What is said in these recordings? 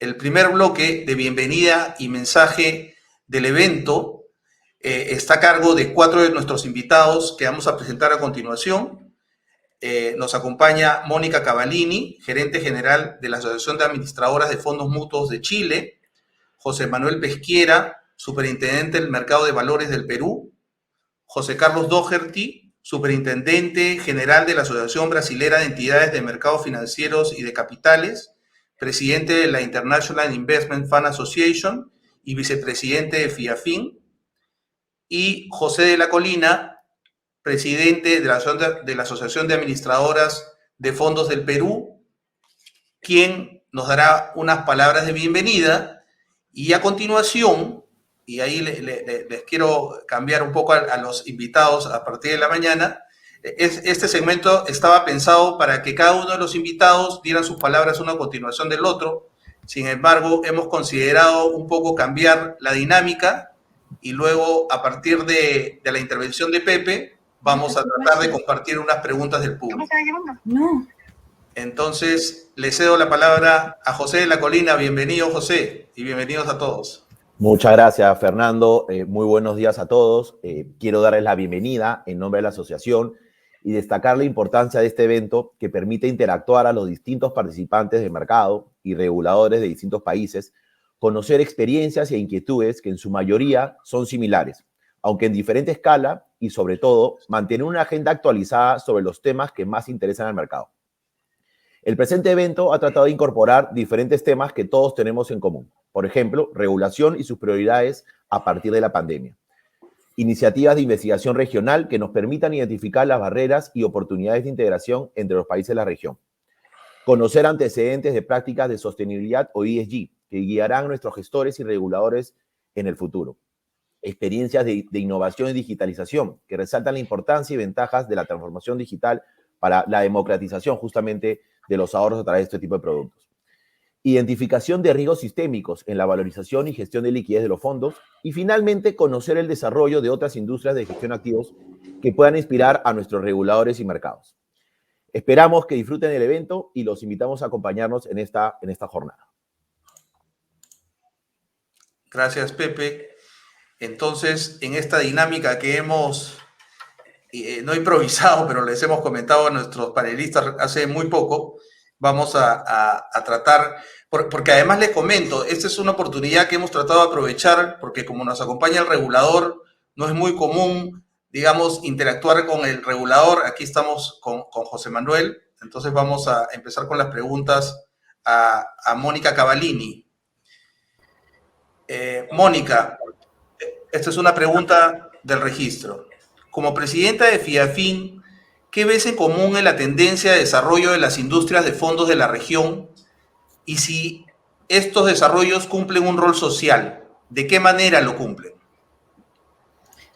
el primer bloque de bienvenida y mensaje del evento está a cargo de 4 de nuestros invitados que vamos a presentar a continuación. Nos acompaña Mónica Cavallini, gerente general de la Asociación de Administradoras de Fondos Mutuos de Chile, José Manuel Pesquiera, superintendente del Mercado de Valores del Perú, José Carlos Doherty, superintendente general de la Asociación Brasilera de Entidades de Mercados Financieros y de Capitales, presidente de la International Investment Fund Association y vicepresidente de FIAFIN, y José de la Colina, presidente de la Asociación de Administradoras de Fondos del Perú, quien nos dará unas palabras de bienvenida. Y a continuación, y ahí les quiero cambiar un poco a los invitados a partir de la mañana, este segmento estaba pensado para que cada uno de los invitados dieran sus palabras una a continuación del otro. Sin embargo, hemos considerado un poco cambiar la dinámica y luego, a partir de la intervención de Pepe, vamos a tratar de compartir unas preguntas del público. No. Entonces, le cedo la palabra a José de la Colina. Bienvenido, José, y bienvenidos a todos. Muchas gracias, Fernando. Muy buenos días a todos. Quiero darles la bienvenida en nombre de la asociación y destacar la importancia de este evento que permite interactuar a los distintos participantes del mercado y reguladores de distintos países, conocer experiencias e inquietudes que en su mayoría son similares, aunque en diferente escala, y sobre todo, mantener una agenda actualizada sobre los temas que más interesan al mercado. El presente evento ha tratado de incorporar diferentes temas que todos tenemos en común. Por ejemplo, regulación y sus prioridades a partir de la pandemia. Iniciativas de investigación regional que nos permitan identificar las barreras y oportunidades de integración entre los países de la región. Conocer antecedentes de prácticas de sostenibilidad o ESG que guiarán a nuestros gestores y reguladores en el futuro. Experiencias de innovación y digitalización que resaltan la importancia y ventajas de la transformación digital para la democratización justamente de los ahorros a través de este tipo de productos. Identificación de riesgos sistémicos en la valorización y gestión de liquidez de los fondos. Y finalmente, conocer el desarrollo de otras industrias de gestión de activos que puedan inspirar a nuestros reguladores y mercados. Esperamos que disfruten el evento y los invitamos a acompañarnos en esta jornada. Gracias, Pepe. Entonces, en esta dinámica que hemos, no improvisado, pero les hemos comentado a nuestros panelistas hace muy poco, vamos a tratar, porque además les comento, esta es una oportunidad que hemos tratado de aprovechar, porque como nos acompaña el regulador, no es muy común, digamos, interactuar con el regulador. Aquí estamos con José Manuel, entonces vamos a empezar con las preguntas a Mónica Cavallini. Mónica, esta es una pregunta del registro. Como presidenta de FIAFIN, ¿qué ves en común en la tendencia de desarrollo de las industrias de fondos de la región? Y si estos desarrollos cumplen un rol social, ¿de qué manera lo cumplen?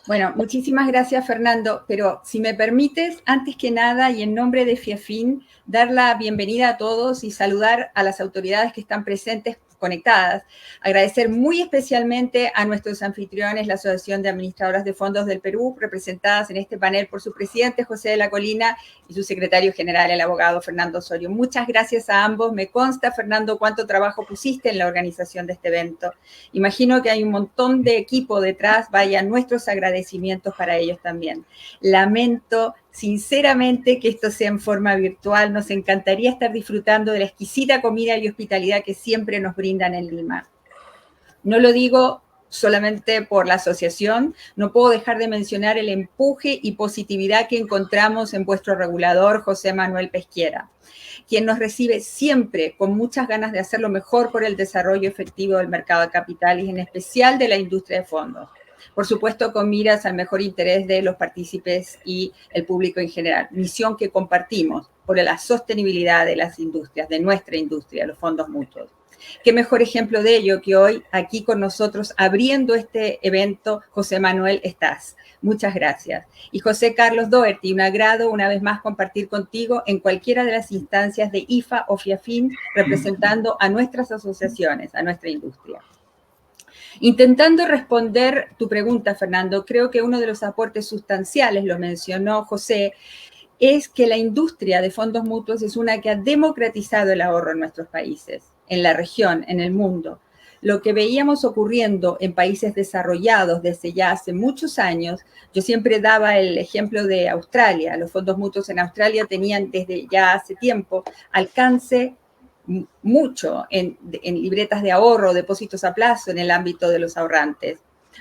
Bueno, muchísimas gracias, Fernando, pero si me permites, antes que nada y en nombre de FIAFIN, dar la bienvenida a todos y saludar a las autoridades que están presentes conectadas. Agradecer muy especialmente a nuestros anfitriones, la Asociación de Administradoras de Fondos del Perú, representadas en este panel por su presidente, José de la Colina, y su secretario general, el abogado Fernando Osorio. Muchas gracias a ambos. Me consta, Fernando, cuánto trabajo pusiste en la organización de este evento. Imagino que hay un montón de equipo detrás. Vaya, nuestros agradecimientos para ellos también. Lamento sinceramente que esto sea en forma virtual. Nos encantaría estar disfrutando de la exquisita comida y hospitalidad que siempre nos brindan en Lima. No lo digo solamente por la asociación, no puedo dejar de mencionar el empuje y positividad que encontramos en vuestro regulador, José Manuel Pesquiera, quien nos recibe siempre con muchas ganas de hacer lo mejor por el desarrollo efectivo del mercado de capitales, en especial de la industria de fondos. Por supuesto, con miras al mejor interés de los partícipes y el público en general. Misión que compartimos por la sostenibilidad de las industrias, de nuestra industria, los fondos mutuos. Qué mejor ejemplo de ello que hoy aquí con nosotros abriendo este evento, José Manuel, estás. Muchas gracias. Y José Carlos Doherty, un agrado una vez más compartir contigo en cualquiera de las instancias de IFA o FIAFIN, representando a nuestras asociaciones, a nuestra industria. Intentando responder tu pregunta, Fernando, creo que uno de los aportes sustanciales, lo mencionó José, es que la industria de fondos mutuos es una que ha democratizado el ahorro en nuestros países. en la región, en el mundo. Lo que veíamos ocurriendo en países desarrollados desde ya hace muchos años, yo siempre daba el ejemplo de Australia. Los fondos mutuos en Australia tenían desde ya hace tiempo alcance mucho en libretas de ahorro, depósitos a plazo en el ámbito de los ahorrantes.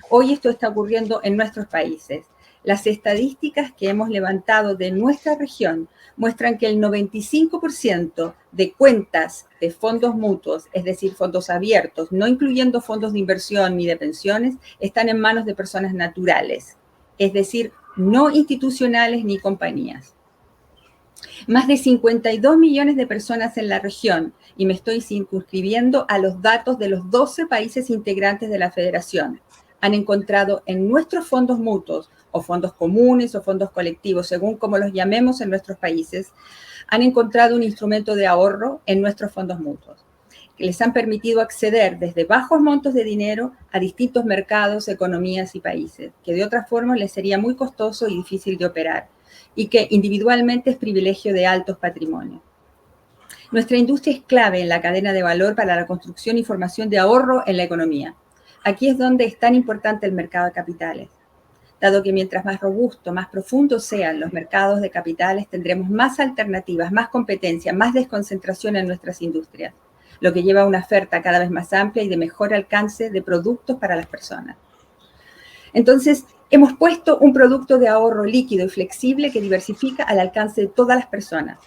Hoy esto está ocurriendo en nuestros países. Las estadísticas que hemos levantado de nuestra región muestran que el 95% de cuentas de fondos mutuos, es decir, fondos abiertos, no incluyendo fondos de inversión ni de pensiones, están en manos de personas naturales, es decir, no institucionales ni compañías. Más de 52 millones de personas en la región, y me estoy circunscribiendo a los datos de los 12 países integrantes de la Federación, han encontrado en nuestros fondos mutuos, o fondos comunes o fondos colectivos, según como los llamemos en nuestros países, han encontrado un instrumento de ahorro en nuestros fondos mutuos, que les han permitido acceder desde bajos montos de dinero a distintos mercados, economías y países, que de otra forma les sería muy costoso y difícil de operar, y que individualmente es privilegio de altos patrimonios. Nuestra industria es clave en la cadena de valor para la construcción y formación de ahorro en la economía. Aquí es donde es tan importante el mercado de capitales, dado que mientras más robusto, más profundos sean los mercados de capitales, tendremos más alternativas, más competencia, más desconcentración en nuestras industrias, lo que lleva a una oferta cada vez más amplia y de mejor alcance de productos para las personas. Entonces, hemos puesto un producto de ahorro líquido y flexible que diversifica al alcance de todas las personas,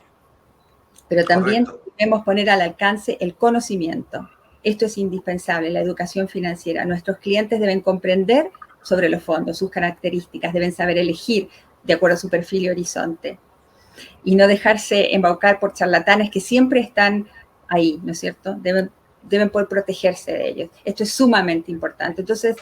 pero también debemos poner al alcance el conocimiento. Esto es indispensable, la educación financiera. Nuestros clientes deben comprender sobre los fondos, sus características, deben saber elegir de acuerdo a su perfil y horizonte, y no dejarse embaucar por charlatanes que siempre están ahí, ¿no es cierto? Deben poder protegerse de ellos. Esto es sumamente importante. Entonces,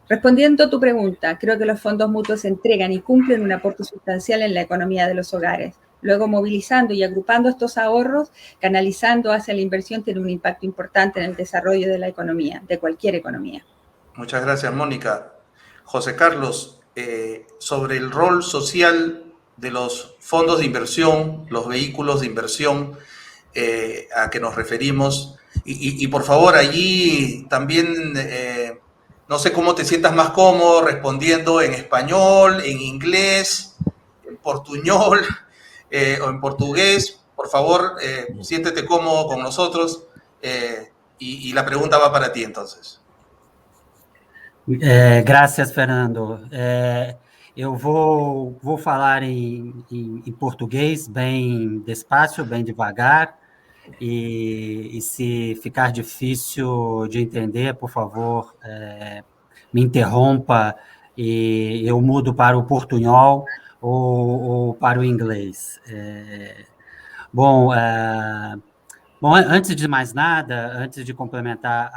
respondiendo a tu pregunta, creo que los fondos mutuos entregan y cumplen un aporte sustancial en la economía de los hogares. Luego, movilizando y agrupando estos ahorros, canalizando hacia la inversión, tiene un impacto importante en el desarrollo de la economía, de cualquier economía. Muchas gracias, Mónica. José Carlos, sobre el rol social de los fondos de inversión, los vehículos de inversión a que nos referimos, y por favor, allí también, no sé cómo te sientas más cómodo respondiendo en español, en inglés, en portuñol o en portugués. Por favor, siéntete cómodo con nosotros y la pregunta va para ti entonces. Graças, Fernando. Eu vou falar em português bem despacio, bem devagar, e se ficar difícil de entender, por favor, me interrompa e eu mudo para o portunhol ou para o inglês. Bom, antes de mais nada, antes de complementar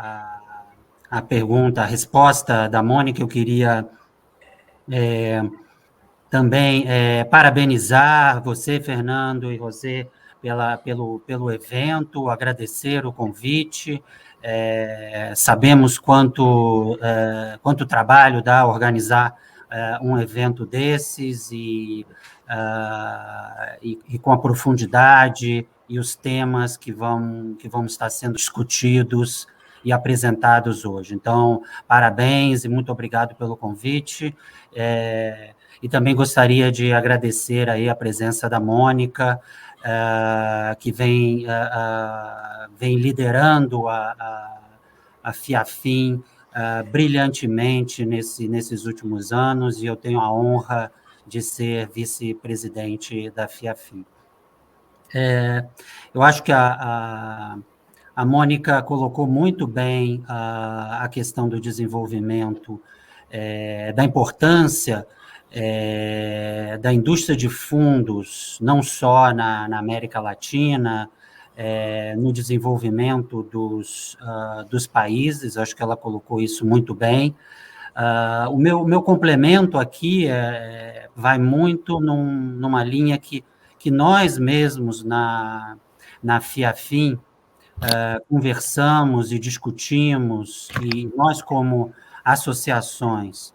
a pergunta, a resposta da Mônica, eu queria também parabenizar você, Fernando, e você pelo evento, agradecer o convite. Sabemos quanto trabalho dá organizar um evento desses e com a profundidade e os temas que vão estar sendo discutidos e apresentados hoje. Então, parabéns e muito obrigado pelo convite. E também gostaria de agradecer aí a presença da Mônica, que vem liderando a FIAFIN brilhantemente nesses últimos anos, e eu tenho a honra de ser vice-presidente da FIAFIN. Eu acho que a Mônica colocou muito bem a questão do desenvolvimento, da importância da indústria de fundos, não só na América Latina, no desenvolvimento dos países. Acho que ela colocou isso muito bem. O meu complemento aqui vai muito numa linha que nós mesmos na FIAFIN conversamos e discutimos, e nós como associações,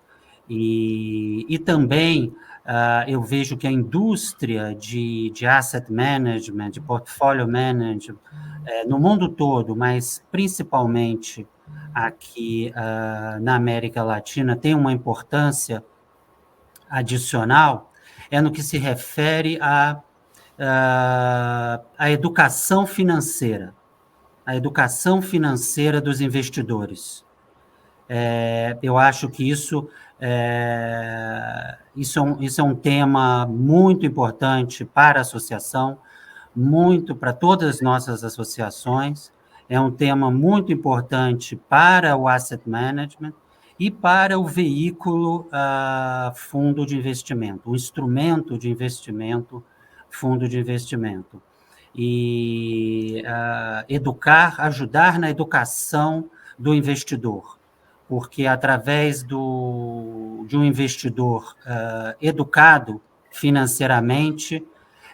e também eu vejo que a indústria de asset management, de portfólio management, no mundo todo, mas principalmente aqui na América Latina, tem uma importância adicional, é no que se refere à educação financeira. A educação financeira dos investidores. Eu acho que isso é um tema muito importante para a associação, muito para todas as nossas associações, é um tema muito importante para o asset management e para o veículo fundo de investimento, o instrumento de investimento, fundo de investimento. E ajudar na educação do investidor, porque através de um investidor educado financeiramente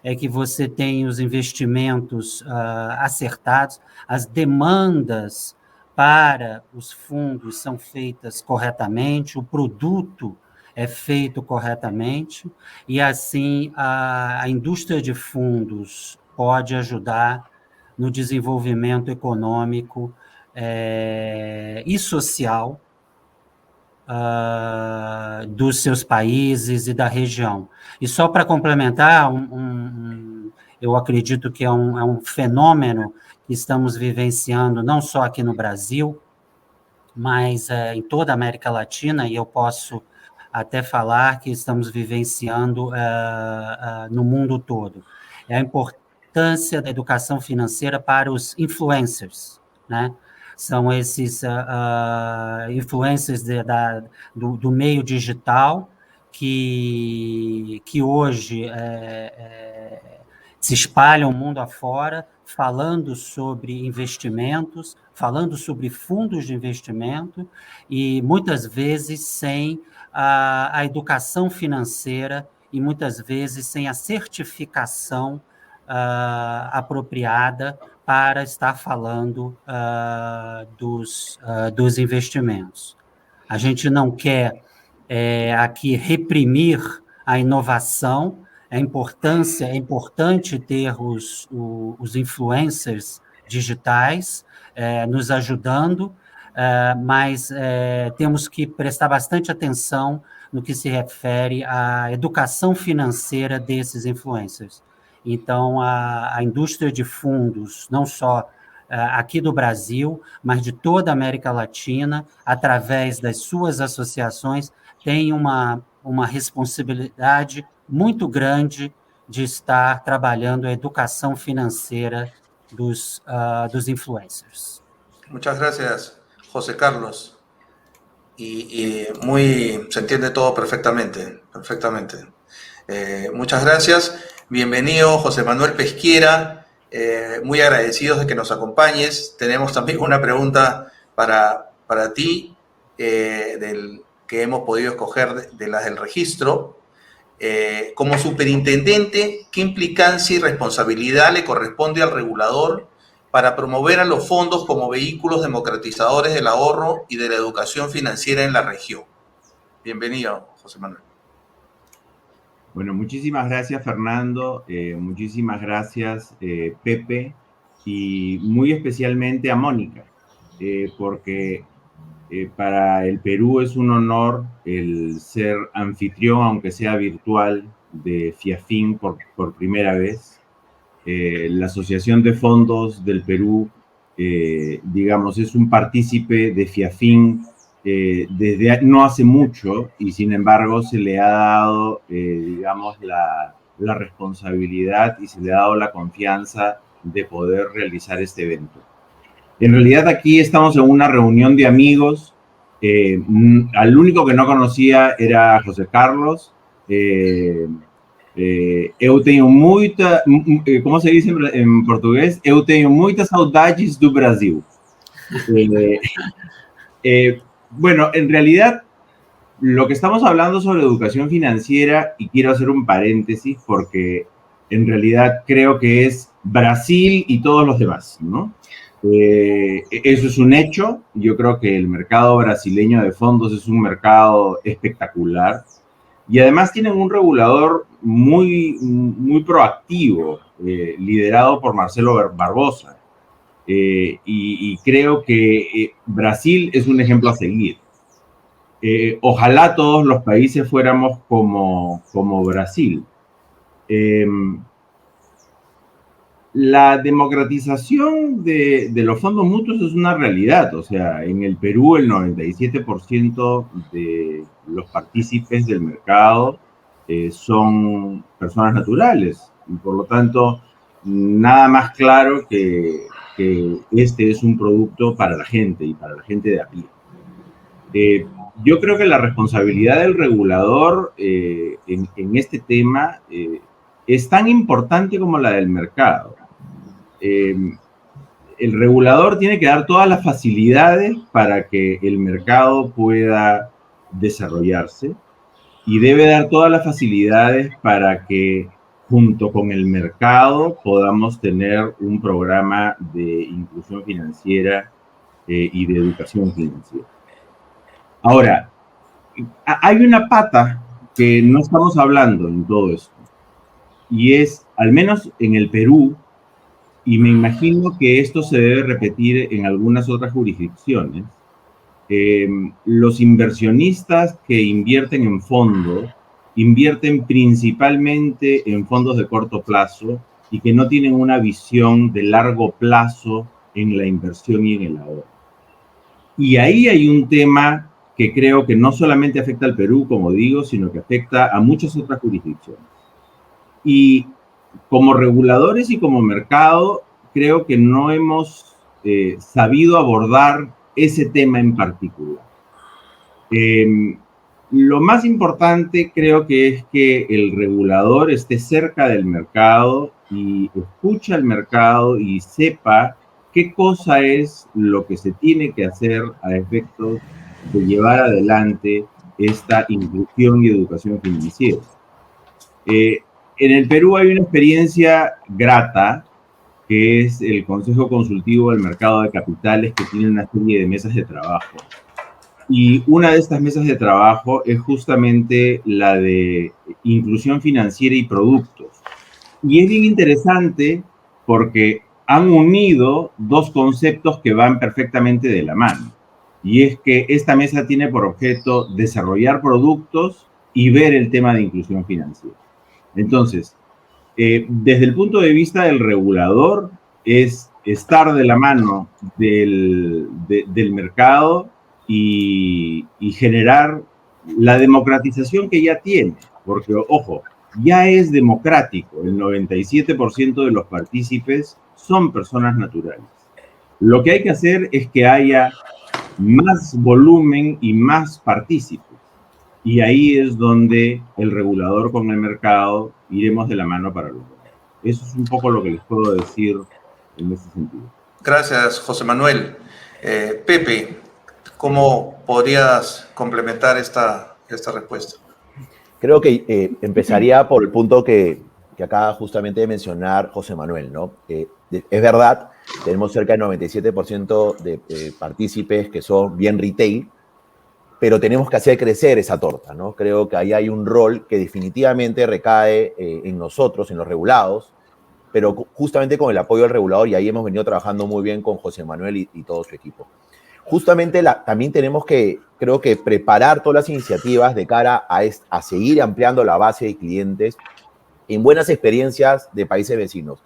é que você tem os investimentos acertados, as demandas para os fundos são feitas corretamente, o produto é feito corretamente, e assim a indústria de fundos pode ajudar no desenvolvimento econômico e social dos seus países e da região. E só para complementar, eu acredito que é um fenômeno que estamos vivenciando não só aqui no Brasil, mas em toda a América Latina, e eu posso até falar que estamos vivenciando no mundo todo. É a importância da educação financeira para os influencers, né? São esses influencers do meio digital que hoje se espalham o mundo afora, falando sobre investimentos, falando sobre fundos de investimento, e muitas vezes sem a educação financeira e muitas vezes sem a certificação apropriada para estar falando dos investimentos. A gente não quer aqui reprimir a inovação, é importante ter os influencers digitais nos ajudando, mas temos que prestar bastante atenção no que se refere à educação financeira desses influencers. Então, a indústria de fundos, não só aqui do Brasil, mas de toda a América Latina, através das suas associações, tem uma responsabilidade muito grande de estar trabalhando a educação financeira dos influencers. Muchas gracias, José Carlos. Y se entiende todo perfectamente. Muchas gracias. Bienvenido, José Manuel Pesquiera. Muy agradecidos de que nos acompañes. Tenemos también una pregunta para ti, que hemos podido escoger de las del registro. Como superintendente, ¿qué implicancia y responsabilidad le corresponde al regulador para promover a los fondos como vehículos democratizadores del ahorro y de la educación financiera en la región? Bienvenido, José Manuel. Bueno, muchísimas gracias, Fernando. Muchísimas gracias, Pepe. Y muy especialmente a Mónica, porque para el Perú es un honor el ser anfitrión, aunque sea virtual, de FIAFIN por primera vez. La Asociación de Fondos del Perú, digamos, es un partícipe de FIAFIN desde no hace mucho, y sin embargo se le ha dado, digamos, la responsabilidad y se le ha dado la confianza de poder realizar este evento. En realidad aquí estamos en una reunión de amigos. Al único que no conocía era José Carlos. Eu tenho muita, como se dice en portugués, eu tenho muitas saudades do Brasil. Bueno, en realidad lo que estamos hablando sobre educación financiera, y quiero hacer un paréntesis porque en realidad creo que es Brasil y todos los demás, ¿no? Eso es un hecho. Yo creo que el mercado brasileño de fondos es un mercado espectacular y además tienen un regulador muy proactivo, liderado por Marcelo Barbosa. y creo que Brasil es un ejemplo a seguir. Ojalá todos los países fuéramos como Brasil. La democratización de los fondos mutuos es una realidad. O sea, en el Perú el 97% de los partícipes del mercado son personas naturales. Y por lo tanto, nada más claro que este es un producto para la gente y para la gente de a pie. Yo creo que la responsabilidad del regulador en este tema es tan importante como la del mercado. El regulador tiene que dar todas las facilidades para que el mercado pueda desarrollarse y debe dar todas las facilidades para que junto con el mercado podamos tener un programa de inclusión financiera y de educación financiera. Ahora, hay una pata que no estamos hablando en todo esto y es, al menos en el Perú, y me imagino que esto se debe repetir en algunas otras jurisdicciones, los inversionistas que invierten en fondos, invierten principalmente en fondos de corto plazo y que no tienen una visión de largo plazo en la inversión y en el ahorro. Y ahí hay un tema que creo que no solamente afecta al Perú, como digo, sino que afecta a muchas otras jurisdicciones. Y como reguladores y como mercado, creo que no hemos sabido abordar ese tema en particular. Lo más importante creo que es que el regulador esté cerca del mercado y escuche al mercado y sepa qué cosa es lo que se tiene que hacer a efectos de llevar adelante esta inclusión y educación financiera. En el Perú hay una experiencia grata, que es el Consejo Consultivo del Mercado de Capitales, que tiene una serie de mesas de trabajo. Y una de estas mesas de trabajo es justamente la de inclusión financiera y productos. Y es bien interesante porque han unido dos conceptos que van perfectamente de la mano. Y es que esta mesa tiene por objeto desarrollar productos y ver el tema de inclusión financiera. Entonces, desde el punto de vista del regulador, es estar de la mano del mercado y generar la democratización que ya tiene. Porque, ojo, ya es democrático. El 97% de los partícipes son personas naturales. Lo que hay que hacer es que haya más volumen y más partícipes. Y ahí es donde el regulador con el mercado iremos de la mano para lograrlo. Eso es un poco lo que les puedo decir en ese sentido. Gracias, José Manuel. Pepe, ¿cómo podrías complementar esta respuesta? Creo que empezaría por el punto que acaba justamente de mencionar José Manuel, ¿no? Es verdad, tenemos cerca del 97% de partícipes que son bien retail, pero tenemos que hacer crecer esa torta, ¿no? Creo que ahí hay un rol que definitivamente recae en nosotros, en los regulados, pero justamente con el apoyo del regulador, y ahí hemos venido trabajando muy bien con José Manuel y todo su equipo. Justamente también tenemos que, creo que, preparar todas las iniciativas de cara a seguir ampliando la base de clientes en buenas experiencias de países vecinos.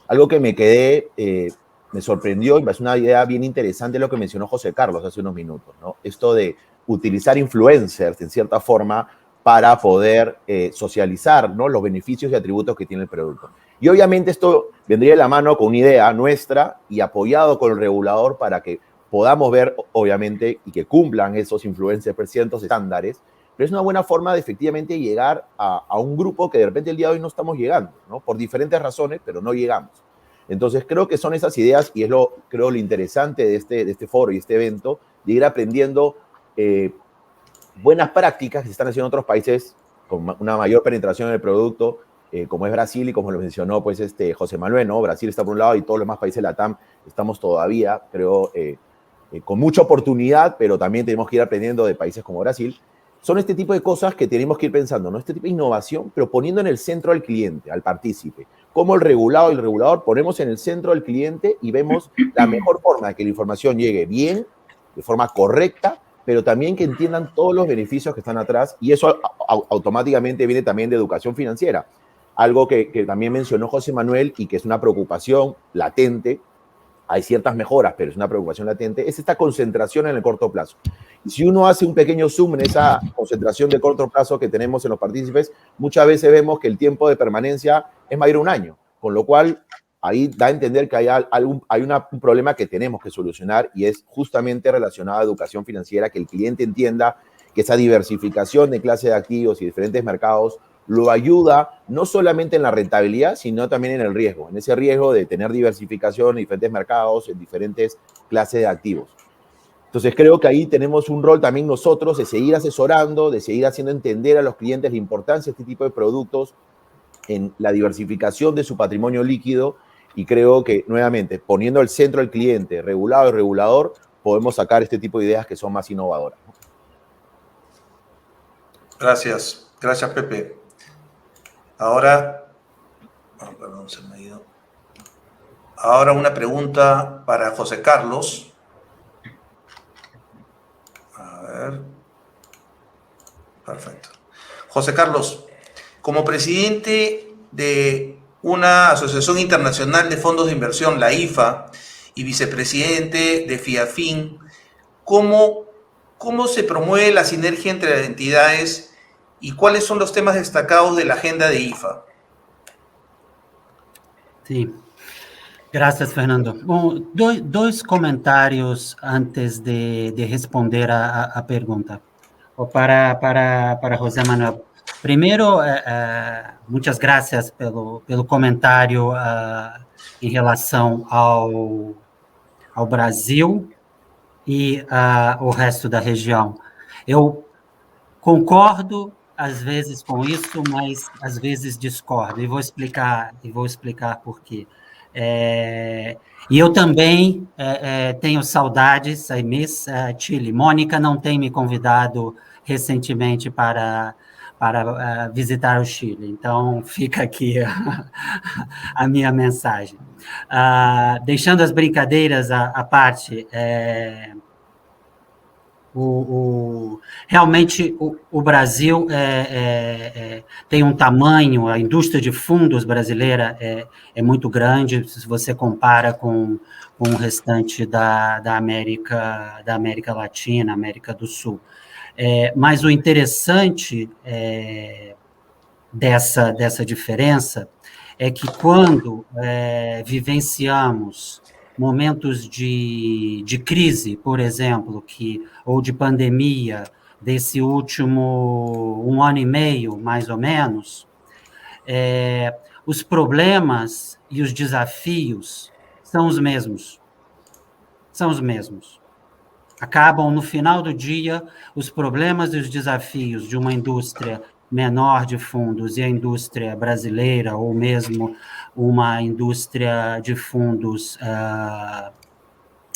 Algo que me sorprendió y me parece una idea bien interesante lo que mencionó José Carlos hace unos minutos, ¿no? Esto de utilizar influencers, en cierta forma, para poder socializar, ¿no?, los beneficios y atributos que tiene el producto. Y obviamente esto vendría de la mano con una idea nuestra y apoyado con el regulador para que podamos ver, obviamente, y que cumplan esos influencers ciertos estándares, pero es una buena forma de efectivamente llegar a un grupo que de repente el día de hoy no estamos llegando, ¿no? Por diferentes razones, pero no llegamos. Entonces creo que son esas ideas y es creo lo interesante de este foro y este evento, de ir aprendiendo buenas prácticas que se están haciendo en otros países con una mayor penetración en el producto, como es Brasil y como lo mencionó pues José Manuel, ¿no? Brasil está por un lado y todos los demás países de la TAM estamos todavía, creo, con mucha oportunidad, pero también tenemos que ir aprendiendo de países como Brasil. son este tipo de cosas que tenemos que ir pensando, ¿no? Este tipo de innovación, pero poniendo en el centro al cliente, al partícipe. Como el regulado y el regulador ponemos en el centro al cliente y vemos la mejor forma de que la información llegue bien, de forma correcta, pero también que entiendan todos los beneficios que están atrás, y eso automáticamente viene también de educación financiera. Algo que también mencionó José Manuel y que es una preocupación latente. Hay ciertas mejoras, pero es una preocupación latente, es esta concentración en el corto plazo. Y si uno hace un pequeño zoom en esa concentración de corto plazo que tenemos en los partícipes, muchas veces vemos que el tiempo de permanencia es mayor a un año, con lo cual ahí da a entender que hay un problema que tenemos que solucionar, y es justamente relacionado a educación financiera, que el cliente entienda que esa diversificación de clase de activos y diferentes mercados lo ayuda no solamente en la rentabilidad, sino también en el riesgo, en ese riesgo de tener diversificación en diferentes mercados, en diferentes clases de activos. Entonces creo que ahí tenemos un rol también nosotros de seguir asesorando, de seguir haciendo entender a los clientes la importancia de este tipo de productos en la diversificación de su patrimonio líquido, y creo que nuevamente poniendo al centro al cliente, regulado y regulador, podemos sacar este tipo de ideas que son más innovadoras. Gracias, gracias Pepe. Ahora, perdón, se me ha ido. Ahora una pregunta para José Carlos. A ver. Perfecto. José Carlos, como presidente de una asociación internacional de fondos de inversión, la IFA, y vicepresidente de FIAFIN, ¿cómo se promueve la sinergia entre las entidades y cuáles son los temas destacados de la agenda de IFA? Sí. Gracias, Fernando. Bom, dois comentários antes de responder a pergunta. Para José Manuel. Primeiro, muitas graças pelo comentário em relação ao Brasil e ao resto da região. Eu concordo às vezes com isso, mas às vezes discordo, e vou explicar por quê. E eu também tenho saudades, I miss Chile. Mônica não tem me convidado recentemente para visitar o Chile, então fica aqui a minha mensagem. Deixando as brincadeiras à parte, realmente o Brasil tem um tamanho, a indústria de fundos brasileira é muito grande, se você compara com o restante da América Latina, América do Sul. Mas o interessante dessa diferença é que quando vivenciamos momentos de crise, por exemplo, ou de pandemia, desse último 1 ano e meio, mais ou menos, os problemas e os desafios são os mesmos. São os mesmos. Acabam, no final do dia, os problemas e os desafios de uma indústria menor de fundos e a indústria brasileira, ou mesmo uma indústria de fundos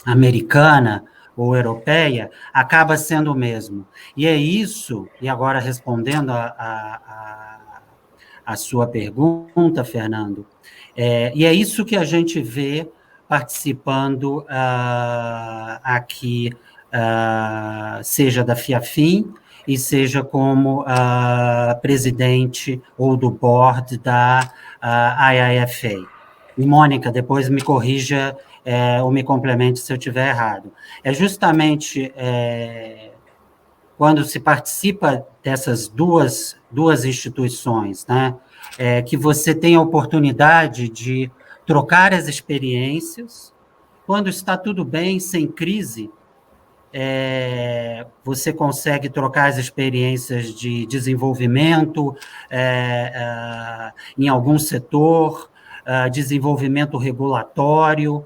americana ou europeia, acaba sendo o mesmo. E é isso, e agora respondendo a sua pergunta, Fernando, e é isso que a gente vê participando aqui, seja da FIAFIN, e seja como presidente ou do board da IIFA. E, Mônica, depois me corrija ou me complemente se eu estiver errado. É justamente quando se participa dessas duas instituições, né, que você tem a oportunidade de trocar as experiências. Quando está tudo bem, sem crise, você consegue trocar as experiências de desenvolvimento em algum setor, desenvolvimento regulatório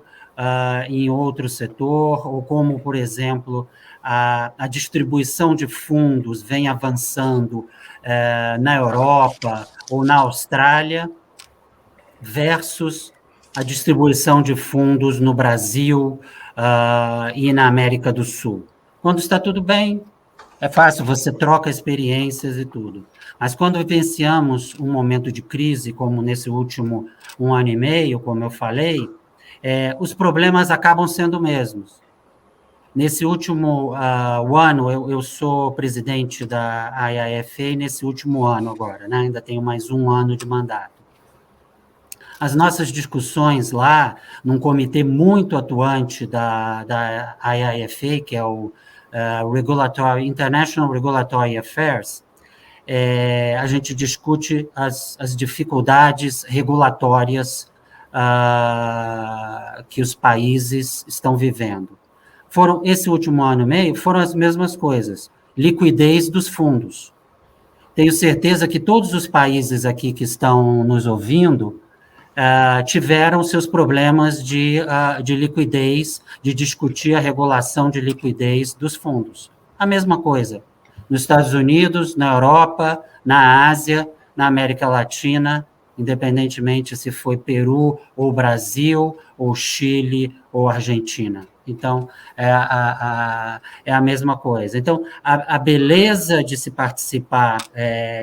em outro setor, ou como, por exemplo, a distribuição de fundos vem avançando na Europa ou na Austrália, versus a distribuição de fundos no Brasil e na América do Sul. Quando está tudo bem, É fácil, você troca experiências e tudo. Mas quando vivenciamos um momento de crise, como nesse último 1 ano e meio, como eu falei, os problemas acabam sendo os mesmos. Nesse último ano, eu sou presidente da IIFA nesse último ano agora, né? Ainda tenho mais 1 ano de mandato. As nossas discussões lá, num comitê muito atuante da IIFA, que é o International Regulatory Affairs, a gente discute as dificuldades regulatórias que os países estão vivendo. Esse último 1 ano e meio, foram as mesmas coisas. Liquidez dos fundos. Tenho certeza que todos os países aqui que estão nos ouvindo tiveram seus problemas de liquidez, de discutir a regulação de liquidez dos fundos. A mesma coisa. Nos Estados Unidos, na Europa, na Ásia, na América Latina, independentemente se foi Peru, ou Brasil, ou Chile, ou Argentina. Então, é a mesma coisa. Então, a beleza de se participar,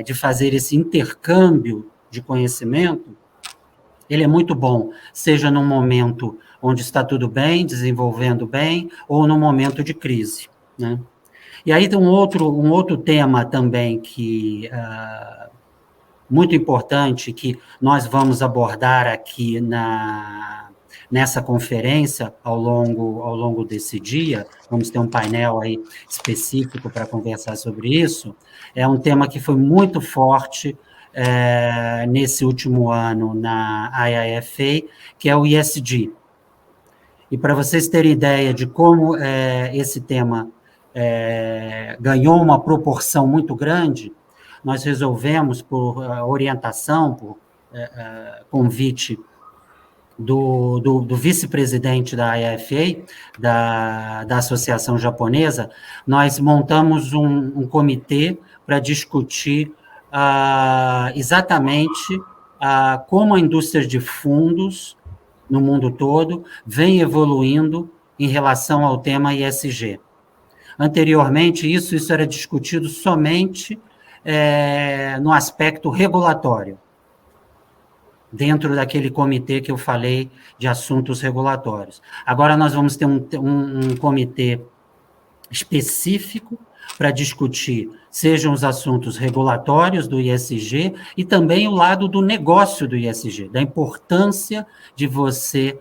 de fazer esse intercâmbio de conhecimento, ele é muito bom, seja num momento onde está tudo bem, desenvolvendo bem, ou num momento de crise, né? E aí tem um outro tema também que muito importante, que nós vamos abordar aqui nessa conferência ao longo desse dia. Vamos ter um painel aí específico para conversar sobre isso. É um tema que foi muito forte nesse último ano na IIFA, que é o ESG. E para vocês terem ideia de como esse tema ganhou uma proporção muito grande, nós resolvemos, por orientação, por convite do vice-presidente da IIFA, da Associação Japonesa, nós montamos um comitê para discutir exatamente como a indústria de fundos no mundo todo vem evoluindo em relação ao tema ESG. Anteriormente, isso era discutido somente no aspecto regulatório, dentro daquele comitê que eu falei de assuntos regulatórios. Agora nós vamos ter um comitê específico para discutir, sejam os assuntos regulatórios do ESG e também o lado do negócio do ESG, da importância de você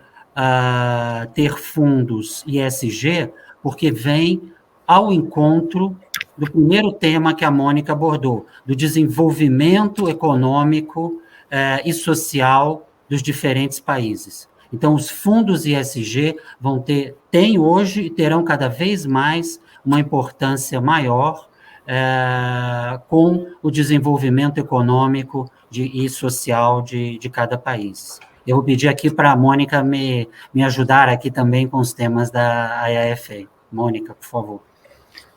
ter fundos ESG, porque vem ao encontro do primeiro tema que a Mônica abordou, do desenvolvimento econômico e social dos diferentes países. Então, os fundos ESG têm hoje e terão cada vez mais uma importância maior com o desenvolvimento econômico e social de cada país. Eu vou pedir aqui para a Mônica me ajudar aqui também com os temas da IIFA. Mônica, por favor.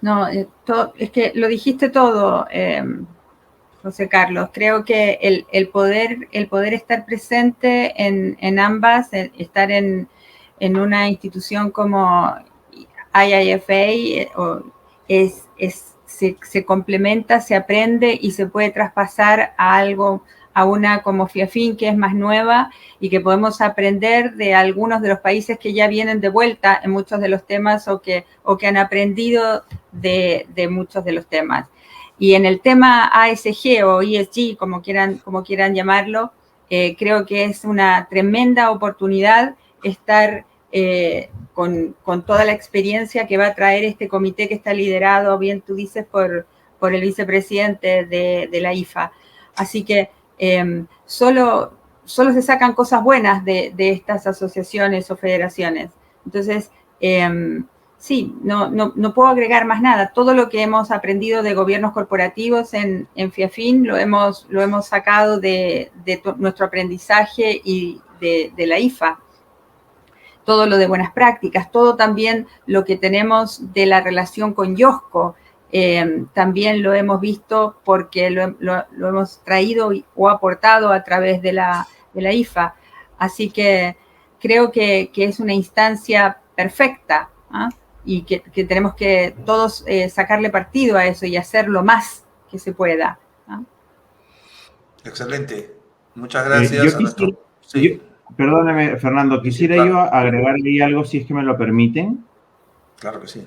No, es que lo dijiste todo, José Carlos. Creo que el poder estar presente en ambas, estar en una institución como IIFA, se complementa, se aprende y se puede traspasar a una como FIAFIN, que es más nueva y que podemos aprender de algunos de los países que ya vienen de vuelta en muchos de los temas o que han aprendido de muchos de los temas. Y en el tema ASG o ESG, como quieran llamarlo, creo que es una tremenda oportunidad estar con toda la experiencia que va a traer este comité que está liderado, bien tú dices, por el vicepresidente de la IFA. Así que solo se sacan cosas buenas de estas asociaciones o federaciones. Entonces, sí, no puedo agregar más nada. Todo lo que hemos aprendido de gobiernos corporativos en FIAFIN lo hemos sacado de nuestro aprendizaje y de la IFA. Todo lo de buenas prácticas, todo también lo que tenemos de la relación con IOSCO, también lo hemos visto porque lo hemos traído o aportado a través de la IFA. Así que creo que es una instancia perfecta y que tenemos que todos sacarle partido a eso y hacer lo más que se pueda, ¿no? Excelente. Muchas gracias a nuestro... Sí. Perdóname, Fernando, quisiera claro. yo agregar ahí algo, si es que me lo permiten. Claro que sí.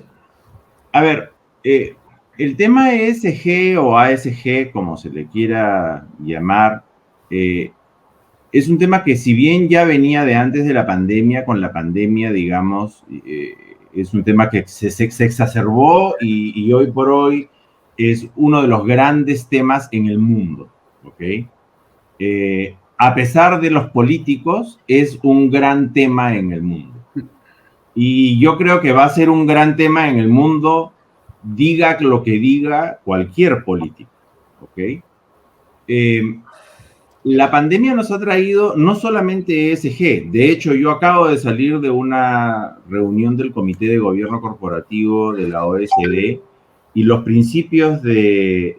A ver, el tema ESG o ASG, como se le quiera llamar, es un tema que si bien ya venía de antes de la pandemia, con la pandemia, digamos, es un tema que se exacerbó y hoy por hoy es uno de los grandes temas en el mundo, ¿ok? A pesar de los políticos, es un gran tema en el mundo. Y yo creo que va a ser un gran tema en el mundo, diga lo que diga cualquier político, ¿ok? La pandemia nos ha traído no solamente ESG, de hecho yo acabo de salir de una reunión del Comité de Gobierno Corporativo de la OECD y los principios de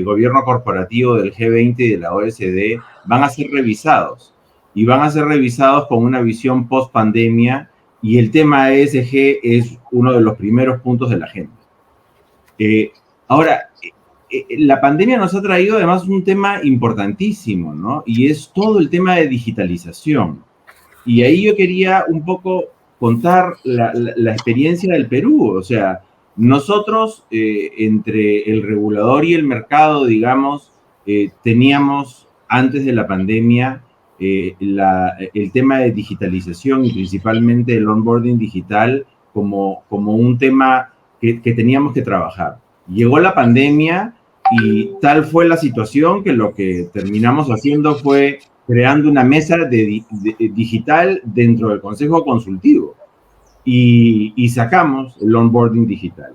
gobierno corporativo del G20 y de la OECD van a ser revisados y van a ser revisados con una visión post pandemia y el tema ESG es uno de los primeros puntos de la agenda. Ahora, la pandemia nos ha traído además un tema importantísimo, ¿no? Y es todo el tema de digitalización. Y ahí yo quería un poco contar la experiencia del Perú. O sea, nosotros, entre el regulador y el mercado, digamos, teníamos antes de la pandemia el tema de digitalización y principalmente el onboarding digital como un tema que teníamos que trabajar. Llegó la pandemia y tal fue la situación que lo que terminamos haciendo fue creando una mesa digital dentro del Consejo Consultivo y sacamos el onboarding digital.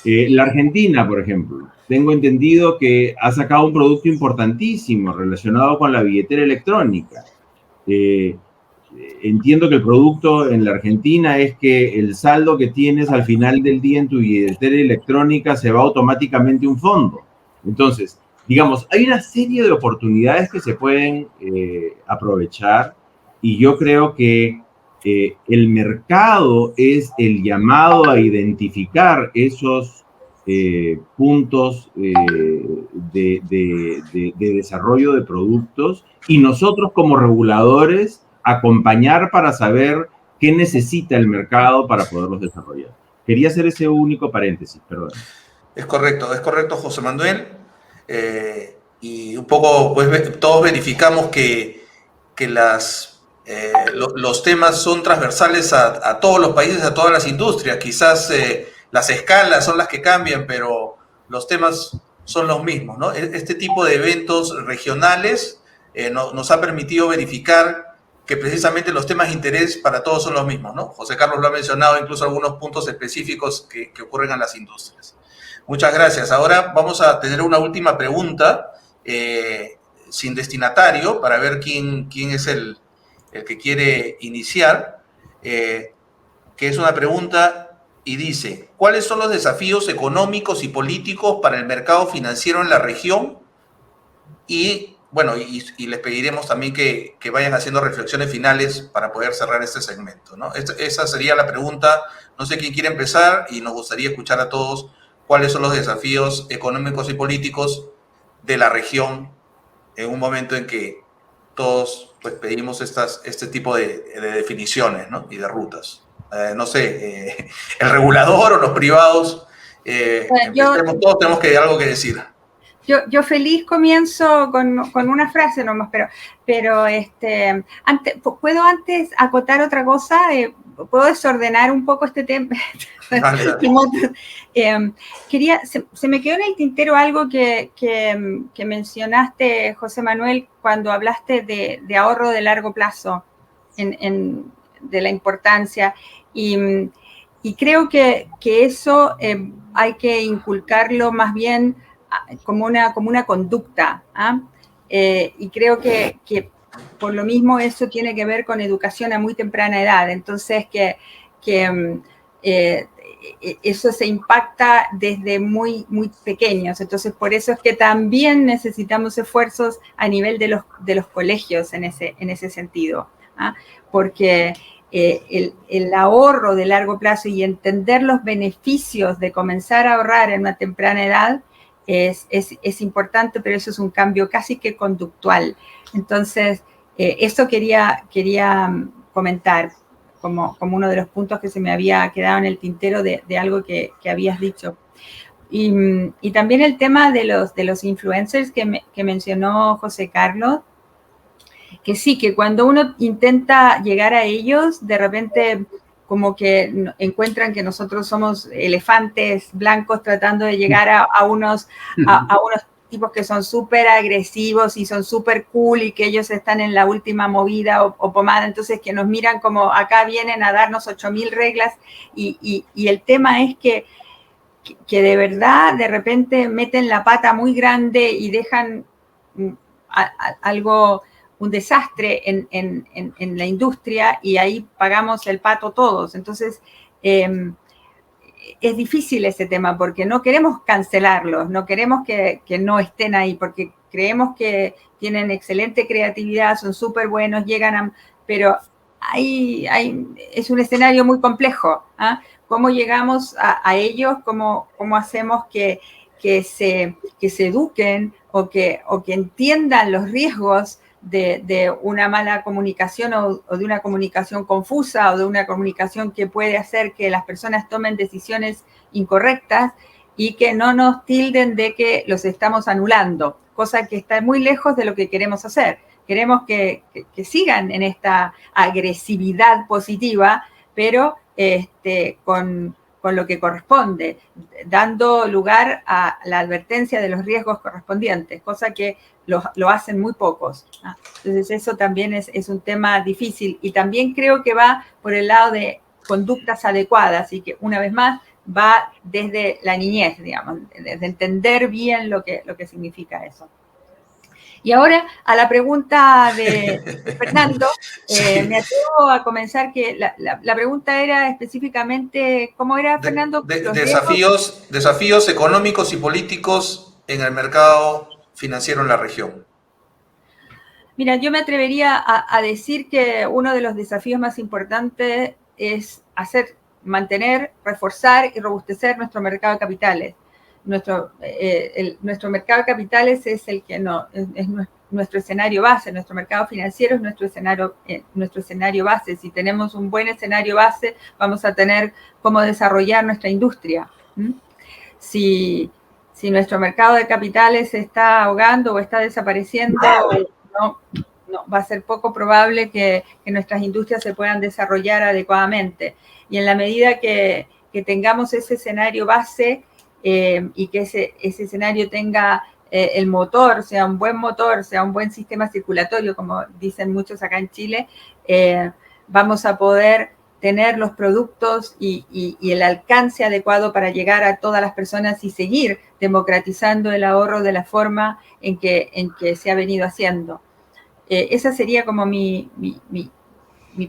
La Argentina, por ejemplo, tengo entendido que ha sacado un producto importantísimo relacionado con la billetera electrónica. Entiendo que el producto en la Argentina es que el saldo que tienes al final del día en tu billetera electrónica se va automáticamente a un fondo. Entonces, digamos, hay una serie de oportunidades que se pueden aprovechar y yo creo que el mercado es el llamado a identificar esos puntos de desarrollo de productos y nosotros como reguladores acompañar para saber qué necesita el mercado para poderlos desarrollar. Quería hacer ese único paréntesis, perdón. Es correcto, José Manuel. Y un poco, pues, todos verificamos que los temas son transversales a todos los países, a todas las industrias. Quizás las escalas son las que cambian, pero los temas son los mismos, ¿no? Este tipo de eventos regionales nos ha permitido verificar que precisamente los temas de interés para todos son los mismos, ¿no? José Carlos lo ha mencionado, incluso algunos puntos específicos que ocurren en las industrias. Muchas gracias. Ahora vamos a tener una última pregunta sin destinatario para ver quién es el que quiere iniciar, que es una pregunta y dice: ¿cuáles son los desafíos económicos y políticos para el mercado financiero en la región? Y bueno, y les pediremos también que vayan haciendo reflexiones finales para poder cerrar este segmento, ¿no? Esa sería la pregunta. No sé quién quiere empezar y nos gustaría escuchar a todos cuáles son los desafíos económicos y políticos de la región en un momento en que todos, pues, pedimos este tipo de definiciones, ¿no? Y de rutas. No sé, el regulador o los privados, todos tenemos algo que decir. Yo feliz comienzo con una frase nomás, pero ¿puedo antes acotar otra cosa? ¿Puedo desordenar un poco este tema? Vale. Se me quedó en el tintero algo que mencionaste, José Manuel, cuando hablaste de ahorro de largo plazo, de la importancia. Y creo que eso hay que inculcarlo más bien como una conducta. Y creo que por lo mismo eso tiene que ver con educación a muy temprana edad. Entonces, eso se impacta desde muy, muy pequeños. Entonces, por eso es que también necesitamos esfuerzos a nivel de los colegios en ese sentido. Porque el ahorro de largo plazo y entender los beneficios de comenzar a ahorrar en una temprana edad es importante, pero eso es un cambio casi que conductual. Entonces, eso quería comentar como uno de los puntos que se me había quedado en el tintero de algo que habías dicho. Y también el tema de los influencers que mencionó José Carlos, que sí, que cuando uno intenta llegar a ellos, de repente como que encuentran que nosotros somos elefantes blancos tratando de llegar a unos tipos que son súper agresivos y son súper cool y que ellos están en la última movida o pomada, entonces que nos miran como acá vienen a darnos 8.000 reglas y el tema es que de verdad de repente meten la pata muy grande y dejan algo, un desastre en la industria y ahí pagamos el pato todos. Entonces, es difícil ese tema porque no queremos cancelarlos, no queremos que no estén ahí porque creemos que tienen excelente creatividad, son súper buenos, llegan a... Pero es un escenario muy complejo. ¿Ah? ¿Cómo llegamos a ellos? ¿Cómo hacemos que se eduquen o que entiendan los riesgos de una mala comunicación o de una comunicación confusa o de una comunicación que puede hacer que las personas tomen decisiones incorrectas y que no nos tilden de que los estamos anulando, cosa que está muy lejos de lo que queremos hacer. Queremos que sigan en esta agresividad positiva, pero con lo que corresponde, dando lugar a la advertencia de los riesgos correspondientes, cosa que lo hacen muy pocos. ¿Ah? Entonces eso también es un tema difícil y también creo que va por el lado de conductas adecuadas y que una vez más va desde la niñez, digamos, desde entender bien lo que significa eso. Y ahora a la pregunta de Fernando, me atrevo a comenzar que la pregunta era específicamente, ¿cómo era, Fernando? Desafíos económicos y políticos en el mercado financiero en la región. Mira, yo me atrevería a decir que uno de los desafíos más importantes es mantener, reforzar y robustecer nuestro mercado de capitales. Nuestro mercado de capitales es nuestro escenario base, nuestro mercado financiero es nuestro escenario base. Si tenemos un buen escenario base, vamos a tener cómo desarrollar nuestra industria. Si nuestro mercado de capitales se está ahogando o está desapareciendo, no, va a ser poco probable que nuestras industrias se puedan desarrollar adecuadamente. Y en la medida que tengamos ese escenario base y que ese escenario tenga el motor, sea un buen sistema circulatorio, como dicen muchos acá en Chile, vamos a poder tener los productos y el alcance adecuado para llegar a todas las personas y seguir democratizando el ahorro de la forma en que se ha venido haciendo. Esa sería como mi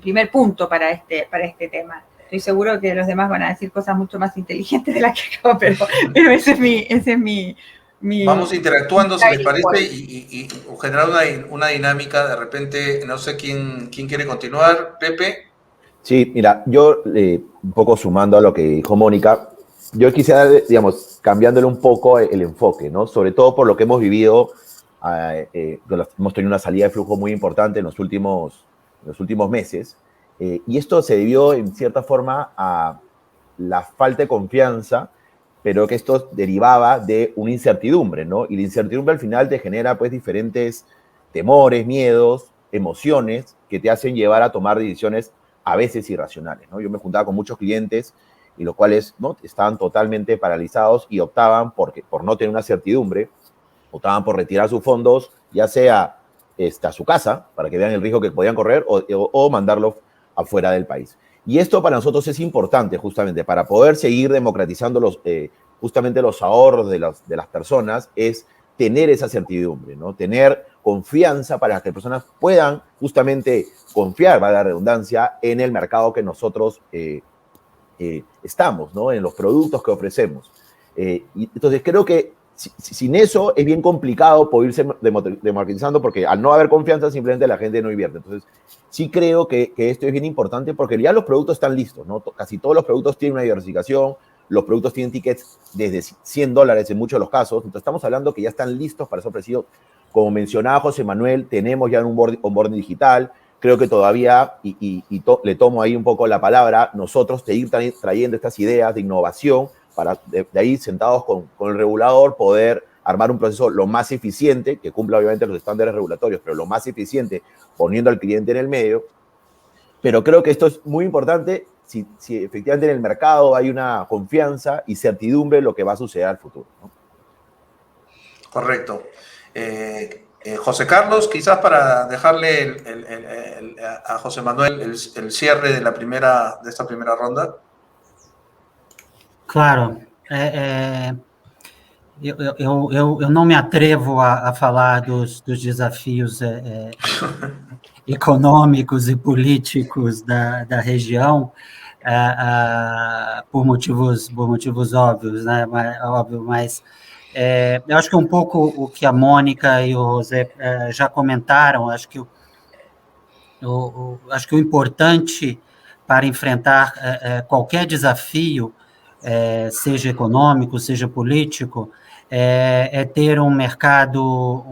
primer punto para este tema. Estoy seguro que los demás van a decir cosas mucho más inteligentes de las que acabo, pero ese es mi Vamos interactuando, si les parece, y generar una dinámica. De repente, no sé quién quiere continuar. Pepe. Sí, mira, yo un poco sumando a lo que dijo Mónica, yo quisiera, digamos, cambiándole un poco el enfoque, ¿no? Sobre todo por lo que hemos vivido, hemos tenido una salida de flujo muy importante en los últimos meses, y esto se debió en cierta forma a la falta de confianza, pero que esto derivaba de una incertidumbre, ¿no? Y la incertidumbre al final te genera pues diferentes temores, miedos, emociones que te hacen llevar a tomar decisiones a veces irracionales, ¿no? Yo me juntaba con muchos clientes y los cuales, ¿no?, estaban totalmente paralizados y optaban por no tener una certidumbre, optaban por retirar sus fondos, ya sea a su casa, para que vean el riesgo que podían correr, o mandarlo afuera del país. Y esto para nosotros es importante justamente para poder seguir democratizando justamente los ahorros de las personas, es tener esa certidumbre, ¿no? Tener confianza para que las personas puedan justamente confiar, valga la redundancia, en el mercado que nosotros estamos, ¿no? En los productos que ofrecemos. Y entonces creo que sin eso es bien complicado poder irse democratizando porque al no haber confianza simplemente la gente no invierte. Entonces, sí creo que esto es bien importante porque ya los productos están listos, ¿no? Casi todos los productos tienen una diversificación, los productos tienen tickets desde $100 en muchos de los casos, entonces estamos hablando que ya están listos para ser ofrecidos. Como mencionaba José Manuel, tenemos ya un onboarding digital, creo que todavía, le tomo ahí un poco la palabra, nosotros seguir trayendo estas ideas de innovación para de ahí sentados con el regulador poder armar un proceso lo más eficiente, que cumpla obviamente los estándares regulatorios, pero lo más eficiente poniendo al cliente en el medio. Pero creo que esto es muy importante si efectivamente en el mercado hay una confianza y certidumbre de lo que va a suceder al futuro, ¿no? Correcto. José Carlos, quizás para dejarle a José Manuel el cierre de esta primera ronda. Claro, eu não me atrevo a falar dos desafios econômicos e políticos da região por motivos óbvios, né? Mas eu acho que um pouco o que a Mônica e o José já comentaram, acho que o importante para enfrentar qualquer desafio, seja econômico, seja político, é ter um mercado